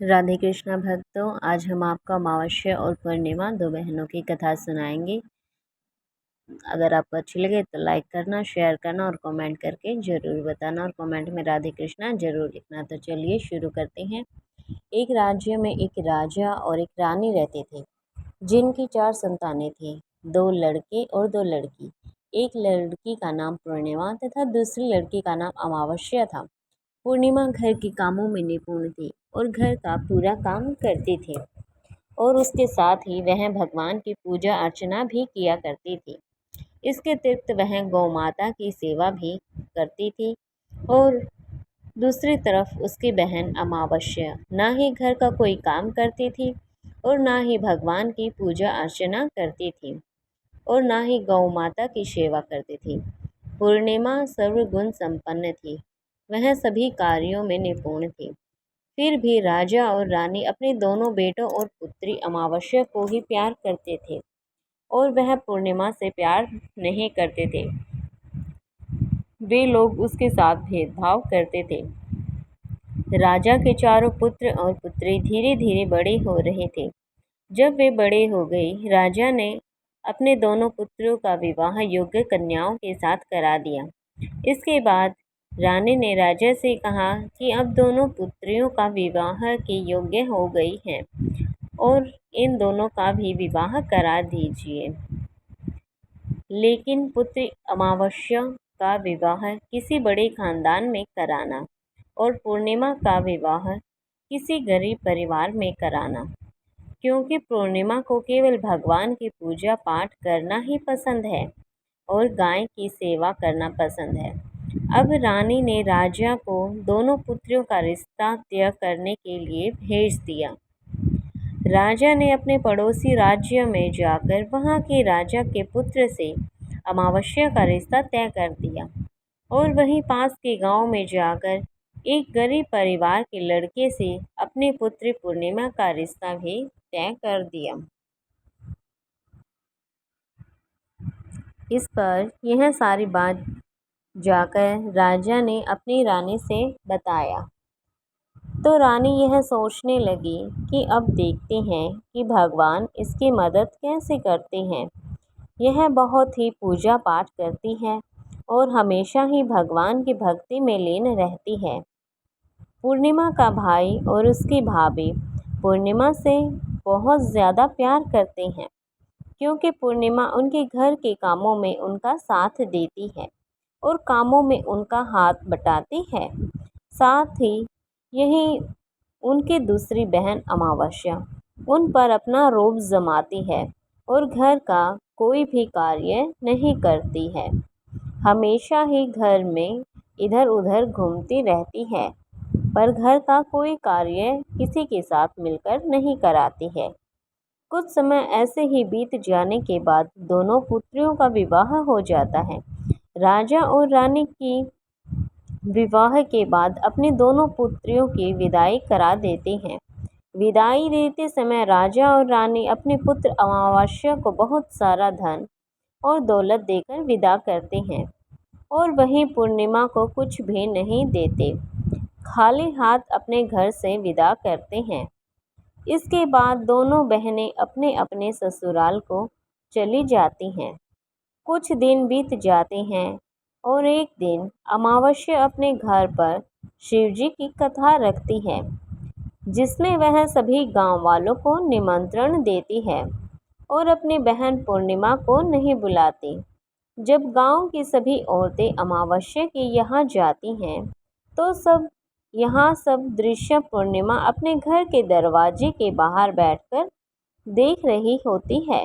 राधे कृष्णा भक्तों, आज हम आपको अमावस्या और पूर्णिमा दो बहनों की कथा सुनाएंगे। अगर आपको अच्छी लगे तो लाइक करना, शेयर करना और कमेंट करके ज़रूर बताना और कमेंट में राधे कृष्णा ज़रूर लिखना। तो चलिए शुरू करते हैं। एक राज्य में एक राजा और एक रानी रहते थे, जिनकी 4 संतानें थीं, 2 लड़के और 2 लड़की। एक लड़की का नाम पूर्णिमा तथा दूसरी लड़की का नाम अमावस्या था। पूर्णिमा घर के कामों में निपुण थी और घर का पूरा काम करती थी और उसके साथ ही वह भगवान की पूजा अर्चना भी किया करती थी। इसके अतिरिक्त वह गौ माता की सेवा भी करती थी और दूसरी तरफ उसकी बहन अमावस्या ना ही घर का कोई काम करती थी और ना ही भगवान की पूजा अर्चना करती थी और ना ही गौ माता की सेवा करती थी। पूर्णिमा सर्वगुण संपन्न थी, वह सभी कार्यों में निपुण थी। फिर भी राजा और रानी अपने दोनों बेटों और पुत्री अमावस्या को ही प्यार करते थे और वह पूर्णिमा से प्यार नहीं करते थे। वे लोग उसके साथ भेदभाव करते थे। राजा के चारों पुत्र और पुत्री धीरे धीरे बड़े हो रहे थे। जब वे बड़े हो गए, राजा ने अपने दोनों पुत्रों का विवाह योग्य कन्याओं के साथ करा दिया। इसके बाद रानी ने राजा से कहा कि अब दोनों पुत्रियों का विवाह के योग्य हो गई हैं और इन दोनों का भी विवाह करा दीजिए। लेकिन पुत्री अमावस्या का विवाह किसी बड़े खानदान में कराना और पूर्णिमा का विवाह किसी गरीब परिवार में कराना, क्योंकि पूर्णिमा को केवल भगवान की पूजा पाठ करना ही पसंद है और गाय की सेवा करना पसंद है। अब रानी ने राजा को दोनों पुत्रियों का रिश्ता तय करने के लिए भेज दिया। राजा ने अपने पड़ोसी राज्य में जाकर वहां के राजा के पुत्र से अमावस्या का रिश्ता तय कर दिया और वहीं पास के गांव में जाकर एक गरीब परिवार के लड़के से अपनी पुत्री पूर्णिमा का रिश्ता भी तय कर दिया। इस पर यह सारी बात जाकर राजा ने अपनी रानी से बताया तो रानी यह सोचने लगी कि अब देखते हैं कि भगवान इसकी मदद कैसे करते हैं। यह बहुत ही पूजा पाठ करती है और हमेशा ही भगवान की भक्ति में लीन रहती है। पूर्णिमा का भाई और उसकी भाभी पूर्णिमा से बहुत ज़्यादा प्यार करते हैं, क्योंकि पूर्णिमा उनके घर के कामों में उनका साथ देती है और कामों में उनका हाथ बटाती है। साथ ही यही उनकी दूसरी बहन अमावस्या उन पर अपना रोब जमाती है और घर का कोई भी कार्य नहीं करती है। हमेशा ही घर में इधर उधर घूमती रहती है, पर घर का कोई कार्य किसी के साथ मिलकर नहीं कराती है। कुछ समय ऐसे ही बीत जाने के बाद दोनों पुत्रियों का विवाह हो जाता है। राजा और रानी की विवाह के बाद अपनी दोनों पुत्रियों की विदाई करा देते हैं। विदाई देते समय राजा और रानी अपने पुत्र अमावस्या को बहुत सारा धन और दौलत देकर विदा करते हैं और वहीं पूर्णिमा को कुछ भी नहीं देते, खाली हाथ अपने घर से विदा करते हैं। इसके बाद दोनों बहनें अपने अपने ससुराल को चली जाती हैं। कुछ दिन बीत जाते हैं और एक दिन अमावस्या अपने घर पर शिवजी की कथा रखती है, जिसमें वह सभी गांव वालों को निमंत्रण देती है और अपनी बहन पूर्णिमा को नहीं बुलाती। जब गांव की सभी औरतें अमावस्या के यहाँ जाती हैं तो सब दृश्य पूर्णिमा अपने घर के दरवाजे के बाहर बैठकर देख रही होती है।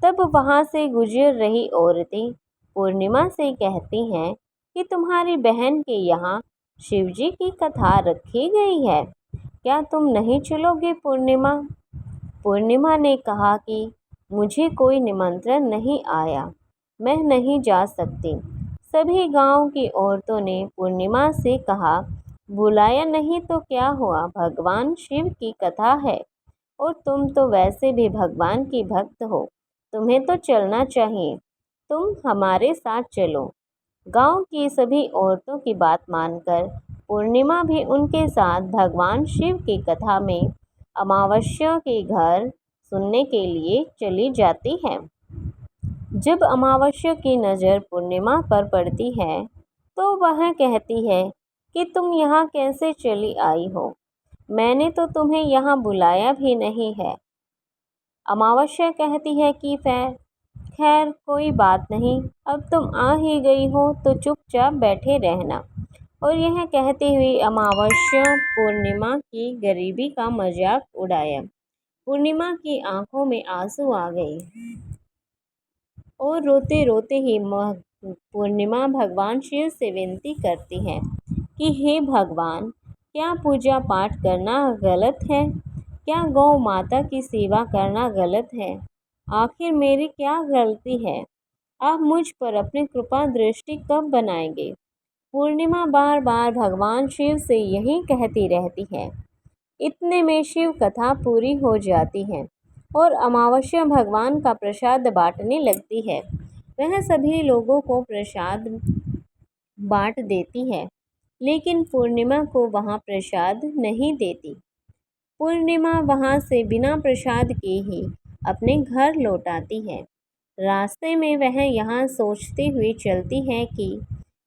तब वहाँ से गुजर रही औरतें पूर्णिमा से कहती हैं कि तुम्हारी बहन के यहाँ शिवजी की कथा रखी गई है, क्या तुम नहीं चलोगे पूर्णिमा? पूर्णिमा ने कहा कि मुझे कोई निमंत्रण नहीं आया, मैं नहीं जा सकती। सभी गांव की औरतों ने पूर्णिमा से कहा, बुलाया नहीं तो क्या हुआ, भगवान शिव की कथा है और तुम तो वैसे भी भगवान की भक्त हो, तुम्हें तो चलना चाहिए, तुम हमारे साथ चलो। गांव की सभी औरतों की बात मानकर पूर्णिमा भी उनके साथ भगवान शिव की कथा में अमावस्या के घर सुनने के लिए चली जाती है। जब अमावस्या की नज़र पूर्णिमा पर पड़ती है तो वह कहती है कि तुम यहाँ कैसे चली आई हो, मैंने तो तुम्हें यहाँ बुलाया भी नहीं है। अमावस्या कहती है कि खैर कोई बात नहीं, अब तुम आ ही गई हो तो चुपचाप बैठे रहना। और यह कहती हुई अमावस्या पूर्णिमा की गरीबी का मजाक उड़ाया। पूर्णिमा की आंखों में आंसू आ गए और रोते रोते ही पूर्णिमा भगवान शिव से विनती करती है कि हे भगवान, क्या पूजा पाठ करना गलत है? क्या गौ माता की सेवा करना गलत है? आखिर मेरी क्या गलती है? आप मुझ पर अपनी कृपा दृष्टि कब बनाएंगे? पूर्णिमा बार बार भगवान शिव से यही कहती रहती है। इतने में शिव कथा पूरी हो जाती है और अमावस्या भगवान का प्रसाद बांटने लगती है। वह सभी लोगों को प्रसाद बांट देती है, लेकिन पूर्णिमा को वहाँ प्रसाद नहीं देती। पूर्णिमा वहाँ से बिना प्रसाद के ही अपने घर लौट आती है। रास्ते में वह यहाँ सोचते हुए चलती है कि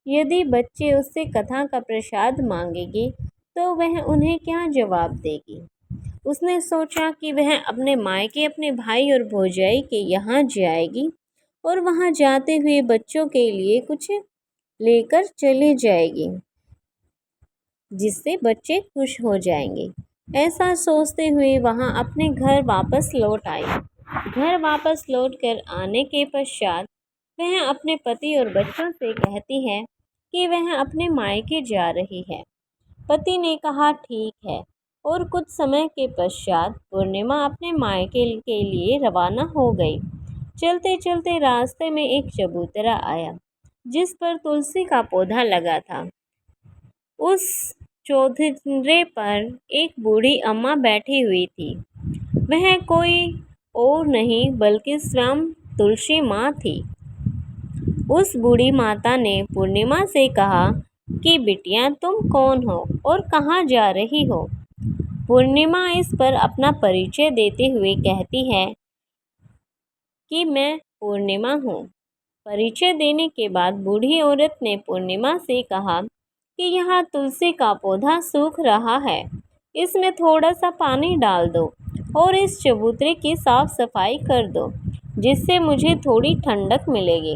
यदि बच्चे उससे कथा का प्रसाद मांगेंगे तो वह उन्हें क्या जवाब देगी। उसने सोचा कि वह अपने मायके अपने भाई और भौजाई के यहाँ जाएगी और वहाँ जाते हुए बच्चों के लिए कुछ लेकर चली जाएगी जिससे बच्चे खुश हो जाएंगे। ऐसा सोचते हुए वहाँ अपने घर वापस लौट आई। घर वापस लौट कर आने के पश्चात वह अपने पति और बच्चों से कहती है कि वह अपने मायके जा रही है। पति ने कहा ठीक है और कुछ समय के पश्चात पूर्णिमा अपने मायके के लिए रवाना हो गई। चलते चलते रास्ते में एक चबूतरा आया जिस पर तुलसी का पौधा लगा था। उस चौधरे पर एक बूढ़ी अम्मा बैठी हुई थी। वह कोई और नहीं बल्कि स्वयं तुलसी माँ थी। उस बूढ़ी माता ने पूर्णिमा से कहा कि बिटिया तुम कौन हो और कहाँ जा रही हो। पूर्णिमा इस पर अपना परिचय देते हुए कहती है कि मैं पूर्णिमा हूँ। परिचय देने के बाद बूढ़ी औरत ने पूर्णिमा से कहा कि यहाँ तुलसी का पौधा सूख रहा है, इसमें थोड़ा सा पानी डाल दो और इस चबूतरे की साफ सफाई कर दो जिससे मुझे थोड़ी ठंडक मिलेगी।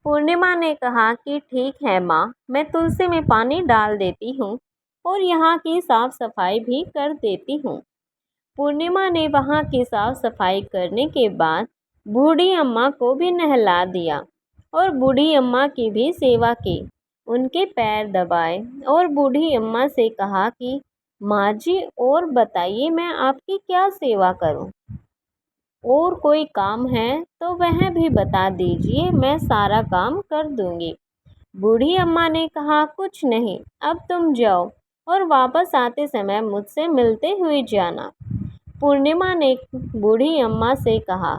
पूर्णिमा ने कहा कि ठीक है माँ, मैं तुलसी में पानी डाल देती हूँ और यहाँ की साफ सफाई भी कर देती हूँ। पूर्णिमा ने वहाँ की साफ सफाई करने के बाद बूढ़ी अम्मा को भी नहला दिया और बूढ़ी अम्मा की भी सेवा की। उनके पैर दबाए और बूढ़ी अम्मा से कहा कि माँ जी और बताइए मैं आपकी क्या सेवा करूँ, और कोई काम है तो वह भी बता दीजिए, मैं सारा काम कर दूँगी। बूढ़ी अम्मा ने कहा कुछ नहीं, अब तुम जाओ और वापस आते समय मुझसे मिलते हुए जाना। पूर्णिमा ने बूढ़ी अम्मा से कहा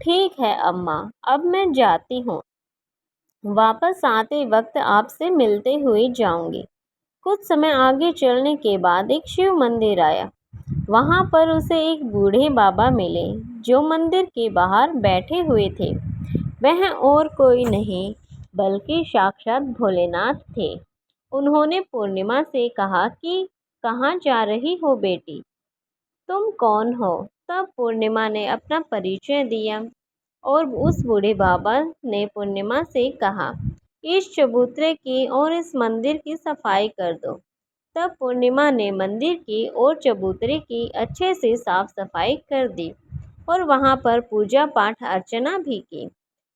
ठीक है अम्मा, अब मैं जाती हूँ, वापस आते वक्त आपसे मिलते हुए जाऊंगी। कुछ समय आगे चलने के बाद एक शिव मंदिर आया। वहाँ पर उसे एक बूढ़े बाबा मिले जो मंदिर के बाहर बैठे हुए थे। वह और कोई नहीं बल्कि साक्षात भोलेनाथ थे। उन्होंने पूर्णिमा से कहा कि कहाँ जा रही हो बेटी, तुम कौन हो? तब पूर्णिमा ने अपना परिचय दिया और उस बूढ़े बाबा ने पूर्णिमा से कहा इस चबूतरे की और इस मंदिर की सफाई कर दो। तब पूर्णिमा ने मंदिर की और चबूतरे की अच्छे से साफ सफाई कर दी और वहाँ पर पूजा पाठ अर्चना भी की।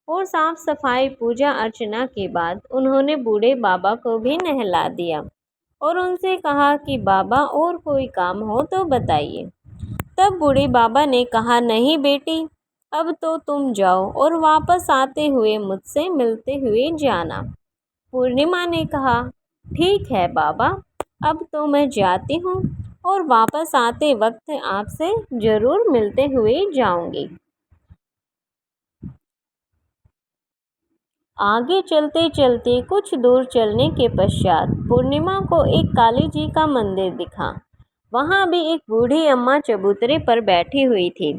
और साफ सफाई पूजा अर्चना के बाद उन्होंने बूढ़े बाबा को भी नहला दिया और उनसे कहा कि बाबा और कोई काम हो तो बताइए। तब बूढ़े बाबा ने कहा नहीं बेटी, अब तो तुम जाओ और वापस आते हुए मुझसे मिलते हुए जाना। पूर्णिमा ने कहा ठीक है बाबा, अब तो मैं जाती हूँ और वापस आते वक्त आपसे ज़रूर मिलते हुए जाऊँगी। आगे चलते चलते कुछ दूर चलने के पश्चात पूर्णिमा को एक काली जी का मंदिर दिखा। वहाँ भी एक बूढ़ी अम्मा चबूतरे पर बैठी हुई थी।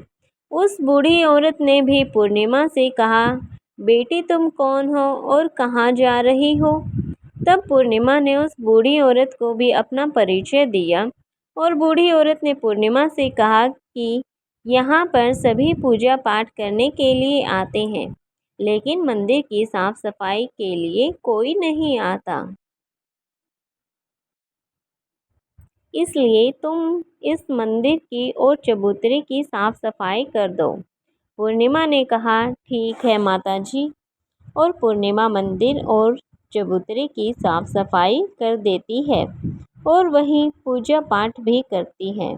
उस बूढ़ी औरत ने भी पूर्णिमा से कहा, बेटी तुम कौन हो और कहाँ जा रही हो? तब पूर्णिमा ने उस बूढ़ी औरत को भी अपना परिचय दिया और बूढ़ी औरत ने पूर्णिमा से कहा कि यहाँ पर सभी पूजा पाठ करने के लिए आते हैं, लेकिन मंदिर की साफ सफाई के लिए कोई नहीं आता। इसलिए तुम इस मंदिर की और चबूतरे की साफ सफाई कर दो। पूर्णिमा ने कहा, ठीक है माता जी। और पूर्णिमा मंदिर और चबूतरे की साफ सफाई कर देती है और वहीं पूजा पाठ भी करती है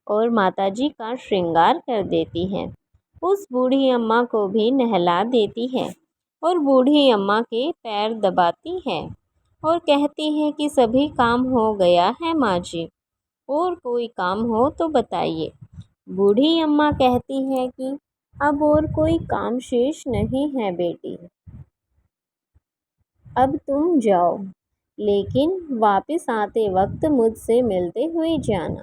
और माता जी का श्रृंगार कर देती है। उस बूढ़ी अम्मा को भी नहला देती है और बूढ़ी अम्मा के पैर दबाती है और कहती है कि सभी काम हो गया है माँ जी, और कोई काम हो तो बताइए। बूढ़ी अम्मा कहती है कि अब और कोई काम शेष नहीं है बेटी, अब तुम जाओ, लेकिन वापस आते वक्त मुझसे मिलते हुए जाना।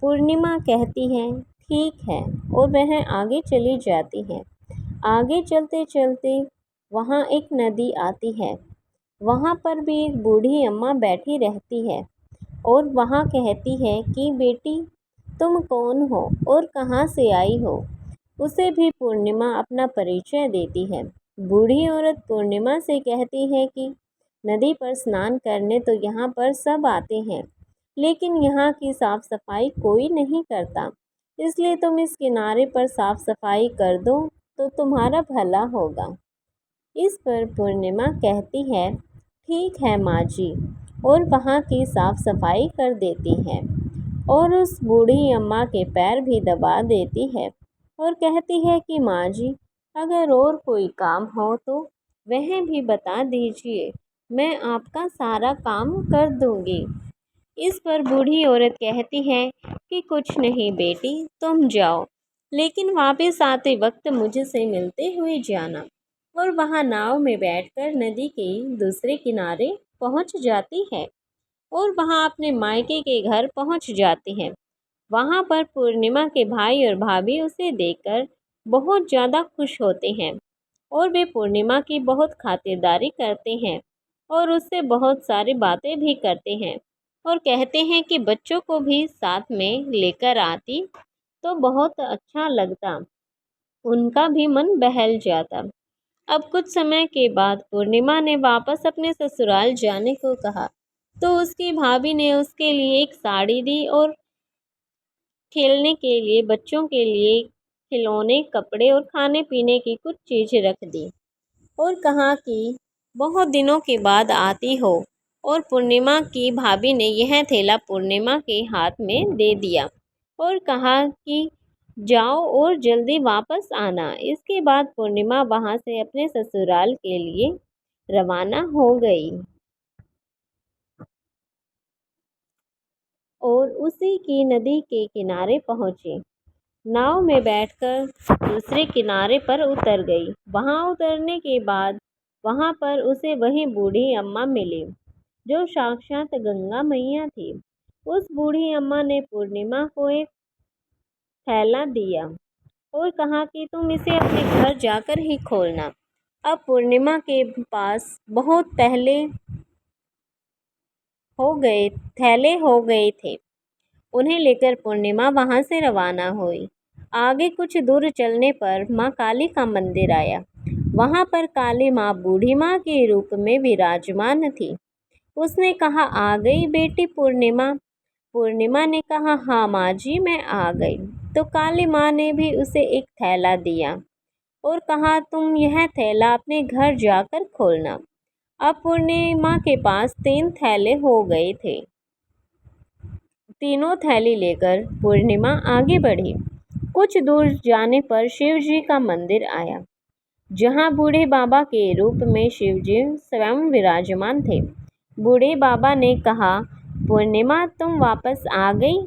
पूर्णिमा कहती है ठीक है और वह आगे चली जाती है। आगे चलते चलते वहाँ एक नदी आती है। वहाँ पर भी एक बूढ़ी अम्मा बैठी रहती है और वहाँ कहती है कि बेटी तुम कौन हो और कहाँ से आई हो? उसे भी पूर्णिमा अपना परिचय देती है। बूढ़ी औरत पूर्णिमा से कहती है कि नदी पर स्नान करने तो यहाँ पर सब आते हैं, लेकिन यहाँ की साफ सफाई कोई नहीं करता, इसलिए तुम इस किनारे पर साफ सफाई कर दो तो तुम्हारा भला होगा। इस पर पूर्णिमा कहती है ठीक है माँ जी, और वहाँ की साफ सफाई कर देती है और उस बूढ़ी अम्मा के पैर भी दबा देती है और कहती है कि माँ जी अगर और कोई काम हो तो वह भी बता दीजिए, मैं आपका सारा काम कर दूंगी। इस पर बूढ़ी औरत कहती है कि कुछ नहीं बेटी, तुम जाओ, लेकिन वापस आते वक्त मुझसे मिलते हुए जाना। और वहाँ नाव में बैठकर नदी के दूसरे किनारे पहुँच जाती है और वहाँ अपने मायके के घर पहुँच जाती है। वहाँ पर पूर्णिमा के भाई और भाभी उसे देखकर बहुत ज़्यादा खुश होते हैं और वे पूर्णिमा की बहुत खातिरदारी करते हैं और उससे बहुत सारी बातें भी करते हैं और कहते हैं कि बच्चों को भी साथ में लेकर आती तो बहुत अच्छा लगता, उनका भी मन बहल जाता। अब कुछ समय के बाद पूर्णिमा ने वापस अपने ससुराल जाने को कहा तो उसकी भाभी ने उसके लिए एक साड़ी दी और खेलने के लिए बच्चों के लिए खिलौने, कपड़े और खाने पीने की कुछ चीज़ें रख दी और कहा कि बहुत दिनों के बाद आती हो। और पूर्णिमा की भाभी ने यह थैला पूर्णिमा के हाथ में दे दिया और कहा कि जाओ और जल्दी वापस आना। इसके बाद पूर्णिमा वहाँ से अपने ससुराल के लिए रवाना हो गई और उसी की नदी के किनारे पहुँची। नाव में बैठकर दूसरे किनारे पर उतर गई। वहाँ उतरने के बाद वहाँ पर उसे वही बूढ़ी अम्मा मिली जो साक्षात गंगा मैया थी। उस बूढ़ी अम्मा ने पूर्णिमा को एक थैला दिया और कहा कि तुम इसे अपने घर जाकर ही खोलना। अब पूर्णिमा के पास बहुत पहले हो गए थैले हो गए थे। उन्हें लेकर पूर्णिमा वहाँ से रवाना हुई। आगे कुछ दूर चलने पर माँ काली का मंदिर आया। वहाँ पर काली माँ बूढ़ी माँ के रूप में विराजमान थी। उसने कहा, आ गई बेटी पूर्णिमा? पूर्णिमा ने कहा, हाँ माँ जी मैं आ गई। तो काली माँ ने भी उसे एक थैला दिया और कहा, तुम यह थैला अपने घर जाकर खोलना। अब पूर्णिमा के पास 3 थैले हो गए थे। तीनों थैली लेकर पूर्णिमा आगे बढ़ी। कुछ दूर जाने पर शिव जी का मंदिर आया, जहाँ बूढ़े बाबा के रूप में शिव जी स्वयं विराजमान थे। बूढ़े बाबा ने कहा, पूर्णिमा तुम वापस आ गई?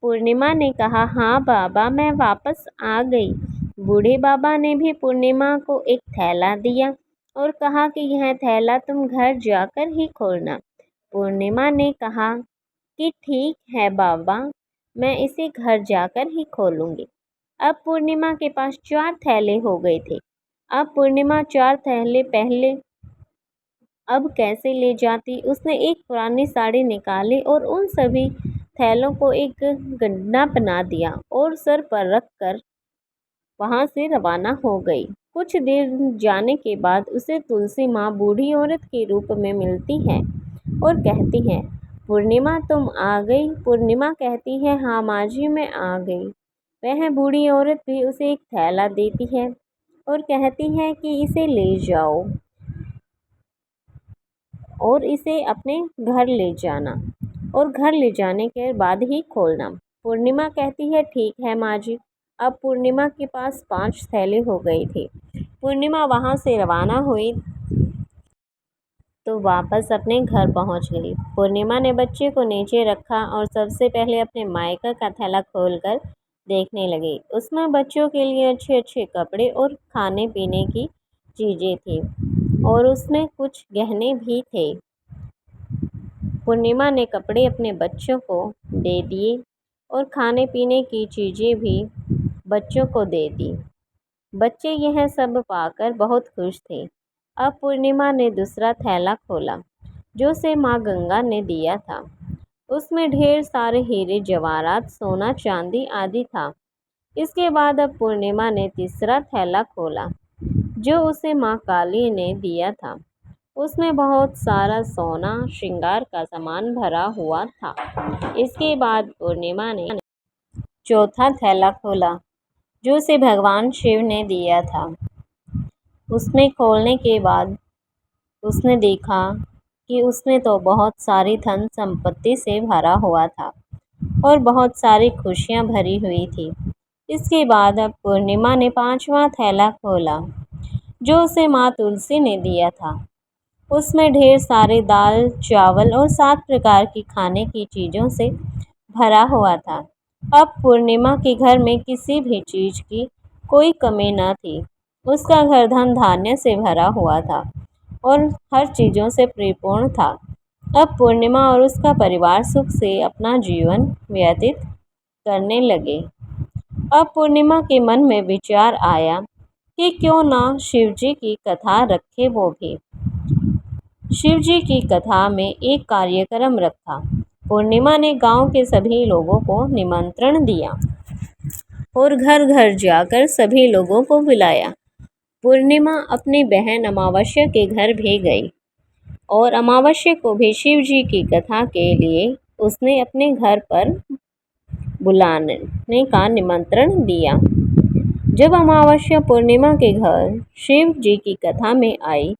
पूर्णिमा ने कहा, हाँ बाबा मैं वापस आ गई। बूढ़े बाबा ने भी पूर्णिमा को एक थैला दिया और कहा कि यह थैला तुम घर जाकर ही खोलना। पूर्णिमा ने कहा कि ठीक है बाबा, मैं इसे घर जाकर ही खोलूंगी। अब पूर्णिमा के पास 4 थैले हो गए थे। अब पूर्णिमा 4 थैले पहले अब कैसे ले जाती। उसने एक पुरानी साड़ी निकाली और उन सभी थैलों को एक गड्ढा बना दिया और सर पर रख कर वहां से रवाना हो गई। कुछ देर जाने के बाद उसे तुलसी माँ बूढ़ी औरत के रूप में मिलती है और कहती है, पूर्णिमा तुम आ गई। पूर्णिमा कहती है, हाँ माँ जी मैं आ गई। वह बूढ़ी औरत भी उसे एक थैला देती है और कहती है कि इसे ले जाओ और इसे अपने घर ले जाना और घर ले जाने के बाद ही खोलना। पूर्णिमा कहती है, ठीक है माँ जी। अब पूर्णिमा के पास 5 थैले हो गए थे। पूर्णिमा वहाँ से रवाना हुई तो वापस अपने घर पहुँच गई। पूर्णिमा ने बच्चे को नीचे रखा और सबसे पहले अपने मायका का थैला खोलकर देखने लगी। उसमें बच्चों के लिए अच्छे अच्छे कपड़े और खाने पीने की चीज़ें थी और उसमें कुछ गहने भी थे। पूर्णिमा ने कपड़े अपने बच्चों को दे दिए और खाने पीने की चीज़ें भी बच्चों को दे दी। बच्चे यह सब पाकर बहुत खुश थे। अब पूर्णिमा ने दूसरा थैला खोला जो उसे माँ गंगा ने दिया था। उसमें ढेर सारे हीरे जवाहरात, सोना चांदी आदि था। इसके बाद अब पूर्णिमा ने तीसरा थैला खोला जो उसे माँ काली ने दिया था। उसमें बहुत सारा सोना श्रृंगार का सामान भरा हुआ था। इसके बाद पूर्णिमा ने चौथा थैला खोला जो उसे भगवान शिव ने दिया था। उसमें खोलने के बाद उसने देखा कि उसमें तो बहुत सारी धन संपत्ति से भरा हुआ था और बहुत सारी खुशियां भरी हुई थी। इसके बाद अब पूर्णिमा ने 5वां थैला खोला जो उसे माँ तुलसी ने दिया था। उसमें ढेर सारे दाल, चावल और 7 प्रकार की खाने की चीज़ों से भरा हुआ था। अब पूर्णिमा के घर में किसी भी चीज़ की कोई कमी न थी। उसका घर धन धान्य से भरा हुआ था और हर चीज़ों से परिपूर्ण था। अब पूर्णिमा और उसका परिवार सुख से अपना जीवन व्यतीत करने लगे। अब पूर्णिमा के मन में विचार आया कि क्यों ना शिवजी की कथा रखे वो भी। शिवजी की कथा में एक कार्यक्रम रखा। पूर्णिमा ने गांव के सभी लोगों को निमंत्रण दिया और घर घर जाकर सभी लोगों को बुलाया। पूर्णिमा अपनी बहन अमावस्या के घर भी गई और अमावस्या को भी शिव जी की कथा के लिए उसने अपने घर पर बुलाने का निमंत्रण दिया। जब अमावस्या पूर्णिमा के घर शिव जी की कथा में आई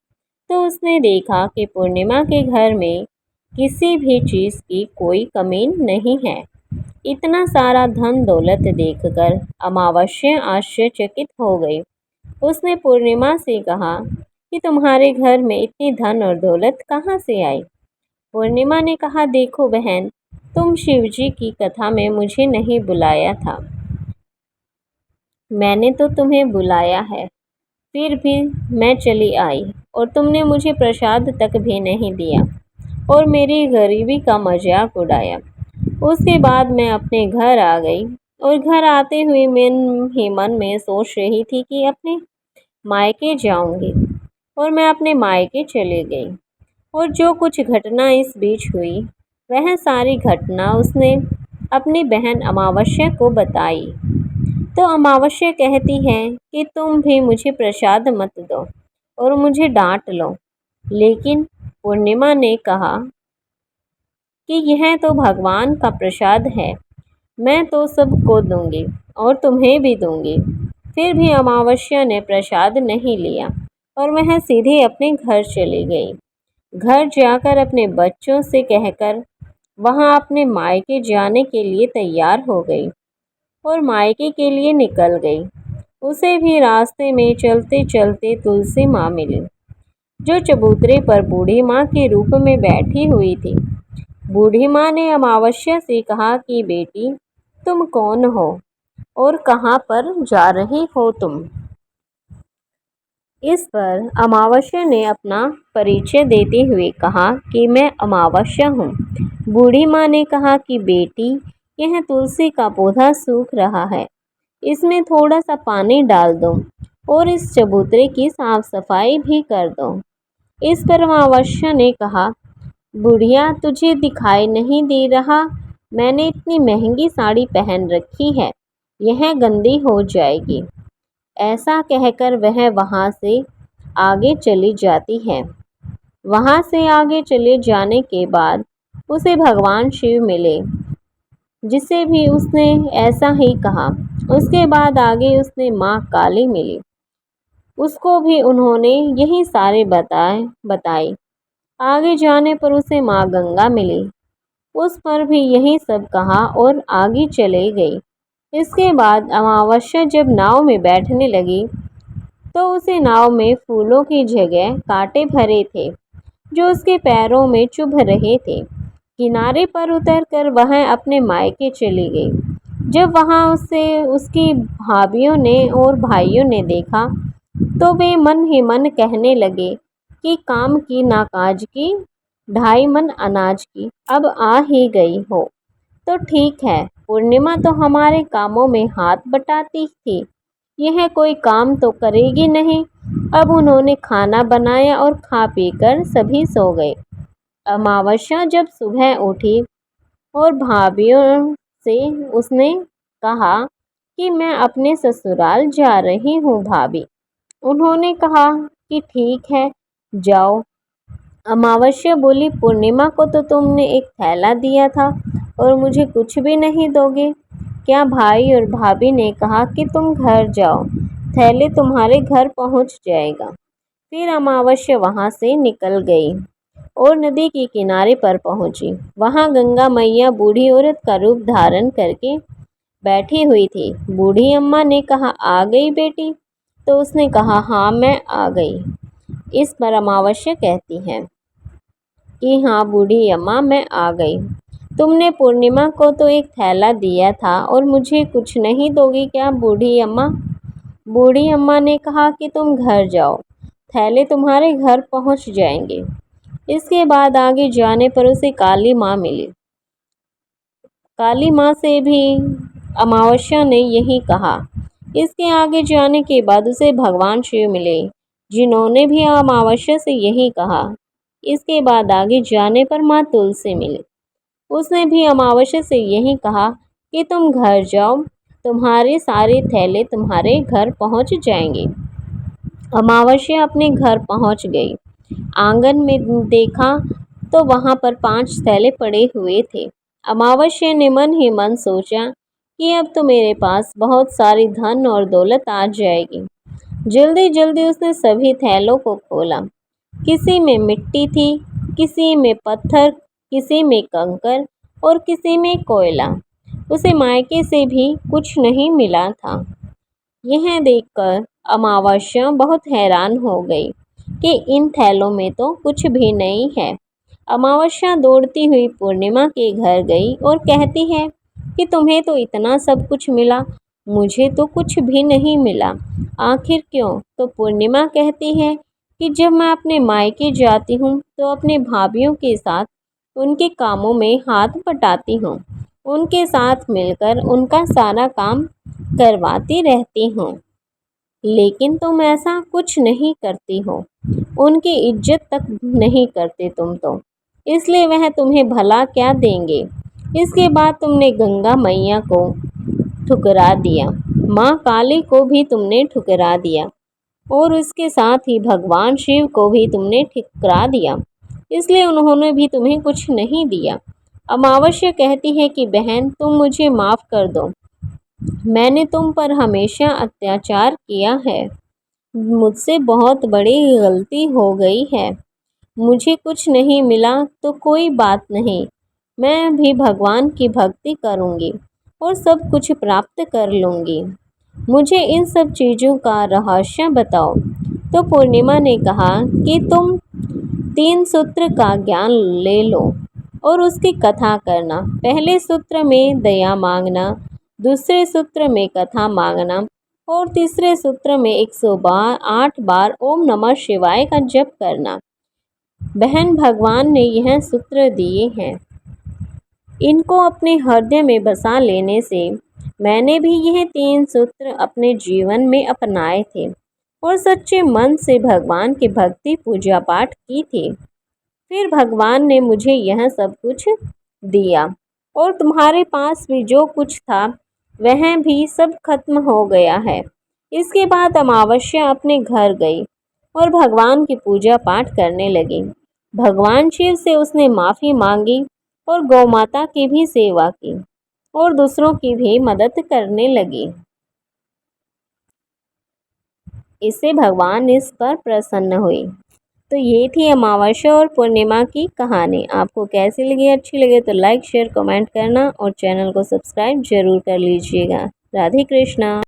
तो उसने देखा कि पूर्णिमा के घर में किसी भी चीज़ की कोई कमी नहीं है। इतना सारा धन दौलत देखकर अमावस्या आश्चर्यचकित हो गई। उसने पूर्णिमा से कहा कि तुम्हारे घर में इतनी धन और दौलत कहाँ से आई। पूर्णिमा ने कहा, देखो बहन, तुम शिवजी की कथा में मुझे नहीं बुलाया था। मैंने तो तुम्हें बुलाया है, फिर भी मैं चली आई और तुमने मुझे प्रसाद तक भी नहीं दिया और मेरी गरीबी का मजाक उड़ाया। उसके बाद मैं अपने घर आ गई और घर आते हुए मैं ही मन में सोच रही थी कि अपने मायके जाऊंगी और मैं अपने मायके चली गई और जो कुछ घटना इस बीच हुई वह सारी घटना उसने अपनी बहन अमावस्या को बताई। तो अमावस्या कहती है कि तुम भी मुझे प्रसाद मत दो और मुझे डांट लो, लेकिन पूर्णिमा ने कहा कि यह तो भगवान का प्रसाद है, मैं तो सबको दूंगी और तुम्हें भी दूंगी। फिर भी अमावस्या ने प्रसाद नहीं लिया और वह सीधे अपने घर चली गई। घर जाकर अपने बच्चों से कहकर वहां अपने मायके जाने के लिए तैयार हो गई और मायके के लिए निकल गई। उसे भी रास्ते में चलते चलते तुलसी माँ मिली जो चबूतरे पर बूढ़ी माँ के रूप में बैठी हुई थी। बूढ़ी माँ ने अमावस्या से कहा कि बेटी, तुम कौन हो और कहाँ पर जा रही हो तुम। इस पर अमावस्या ने अपना परिचय देते हुए कहा कि मैं अमावस्या हूँ। बूढ़ी माँ ने कहा कि बेटी, यह तुलसी का पौधा सूख रहा है, इसमें थोड़ा सा पानी डाल दो और इस चबूतरे की साफ सफाई भी कर दो। इस पर अमावस्या ने कहा, बुढ़िया, तुझे दिखाई नहीं दे रहा? मैंने इतनी महंगी साड़ी पहन रखी है, यह गंदी हो जाएगी। ऐसा कहकर वह वहाँ से आगे चली जाती है। वहाँ से आगे चले जाने के बाद उसे भगवान शिव मिले, जिसे भी उसने ऐसा ही कहा। उसके बाद आगे उसने माँ काली मिली, उसको भी उन्होंने यही सारे बताए। आगे जाने पर उसे माँ गंगा मिली, उस पर भी यही सब कहा और आगे चले गई। इसके बाद अमावस्या जब नाव में बैठने लगी तो उसे नाव में फूलों की जगह कांटे भरे थे, जो उसके पैरों में चुभ रहे थे। किनारे पर उतरकर वह अपने मायके चली गई। जब वहां उसे उसकी भाभियों ने और भाइयों ने देखा तो वे मन ही मन कहने लगे कि काम की नाकाज की, 2.5 मन अनाज की अब आ ही गई हो। तो ठीक है, पूर्णिमा तो हमारे कामों में हाथ बटाती थी, यह कोई काम तो करेगी नहीं। अब उन्होंने खाना बनाया और खा पी कर सभी सो गए। अमावस्या जब सुबह उठी और भाभीियों से उसने कहा कि मैं अपने ससुराल जा रही हूँ भाभी। उन्होंने कहा कि ठीक है, जाओ। अमावस्या बोली, पूर्णिमा को तो तुमने एक थैला दिया था और मुझे कुछ भी नहीं दोगे क्या? भाई और भाभी ने कहा कि तुम घर जाओ, थैले तुम्हारे घर पहुंच जाएगा। फिर अमावस्या वहां से निकल गई और नदी के किनारे पर पहुंची। वहां गंगा मैया बूढ़ी औरत का रूप धारण करके बैठी हुई थी। बूढ़ी अम्मा ने कहा, आ गई बेटी? तो उसने कहा, हाँ मैं आ गई। इस पर अमावस्या कहती है कि हाँ बूढ़ी अम्मा, मैं आ गई। तुमने पूर्णिमा को तो एक थैला दिया था और मुझे कुछ नहीं दोगी क्या बूढ़ी अम्मा? बूढ़ी अम्मा ने कहा कि तुम घर जाओ, थैले तुम्हारे घर पहुंच जाएंगे। इसके बाद आगे जाने पर उसे काली माँ मिली। काली माँ से भी अमावस्या ने यही कहा। इसके आगे जाने के बाद उसे भगवान शिव मिले, जिन्होंने भी अमावस्या से यही कहा। इसके बाद आगे जाने पर माँ तुलसी मिली, उसने भी अमावस्या से यही कहा कि तुम घर जाओ, तुम्हारे सारे थैले तुम्हारे घर पहुंच जाएंगे। अमावस्या अपने घर पहुंच गई। आंगन में देखा तो वहां पर 5 थैले पड़े हुए थे। अमावस्या ने मन ही मन सोचा कि अब तो मेरे पास बहुत सारी धन और दौलत आ जाएगी। जल्दी जल्दी उसने सभी थैलों को खोला। किसी में मिट्टी थी, किसी में पत्थर, किसी में कंकर और किसी में कोयला। उसे मायके से भी कुछ नहीं मिला था। यह देखकर अमावस्या बहुत हैरान हो गई कि इन थैलों में तो कुछ भी नहीं है। अमावस्या दौड़ती हुई पूर्णिमा के घर गई और कहती है कि तुम्हें तो इतना सब कुछ मिला, मुझे तो कुछ भी नहीं मिला, आखिर क्यों? तो पूर्णिमा कहती है कि जब मैं अपने मायके जाती हूँ तो अपने भाभीियों के साथ उनके कामों में हाथ बटाती हूँ, उनके साथ मिलकर उनका सारा काम करवाती रहती हूँ, लेकिन तुम ऐसा कुछ नहीं करती हो, उनकी इज्जत तक नहीं करते तुम तो, इसलिए वह तुम्हें भला क्या देंगे। इसके बाद तुमने गंगा मैया को ठुकरा दिया, माँ काली को भी तुमने ठुकरा दिया और उसके साथ ही भगवान शिव को भी तुमने ठुकरा दिया, इसलिए उन्होंने भी तुम्हें कुछ नहीं दिया। अमावस्या कहती है कि बहन, तुम मुझे माफ़ कर दो, मैंने तुम पर हमेशा अत्याचार किया है, मुझसे बहुत बड़ी गलती हो गई है। मुझे कुछ नहीं मिला तो कोई बात नहीं, मैं भी भगवान की भक्ति करूँगी और सब कुछ प्राप्त कर लूँगी। मुझे इन सब चीज़ों का रहस्य बताओ। तो पूर्णिमा ने कहा कि तुम 3 सूत्र का ज्ञान ले लो और उसकी कथा करना। पहले सूत्र में दया मांगना, दूसरे सूत्र में कथा मांगना और तीसरे सूत्र में 108 बार ओम नमः शिवाय का जप करना। बहन, भगवान ने यह सूत्र दिए हैं, इनको अपने हृदय में बसा लेने से मैंने भी यह 3 सूत्र अपने जीवन में अपनाए थे और सच्चे मन से भगवान की भक्ति पूजा पाठ की थी। फिर भगवान ने मुझे यह सब कुछ दिया और तुम्हारे पास भी जो कुछ था वह भी सब खत्म हो गया है। इसके बाद अमावस्या अपने घर गई और भगवान की पूजा पाठ करने लगी। भगवान शिव से उसने माफ़ी मांगी और गौमाता की भी सेवा की और दूसरों की भी मदद करने लगी। इससे भगवान इस पर प्रसन्न हुए। तो ये थी अमावस्या और पूर्णिमा की कहानी। आपको कैसी लगी? अच्छी लगे तो लाइक शेयर कमेंट करना और चैनल को सब्सक्राइब जरूर कर लीजिएगा। राधे कृष्णा।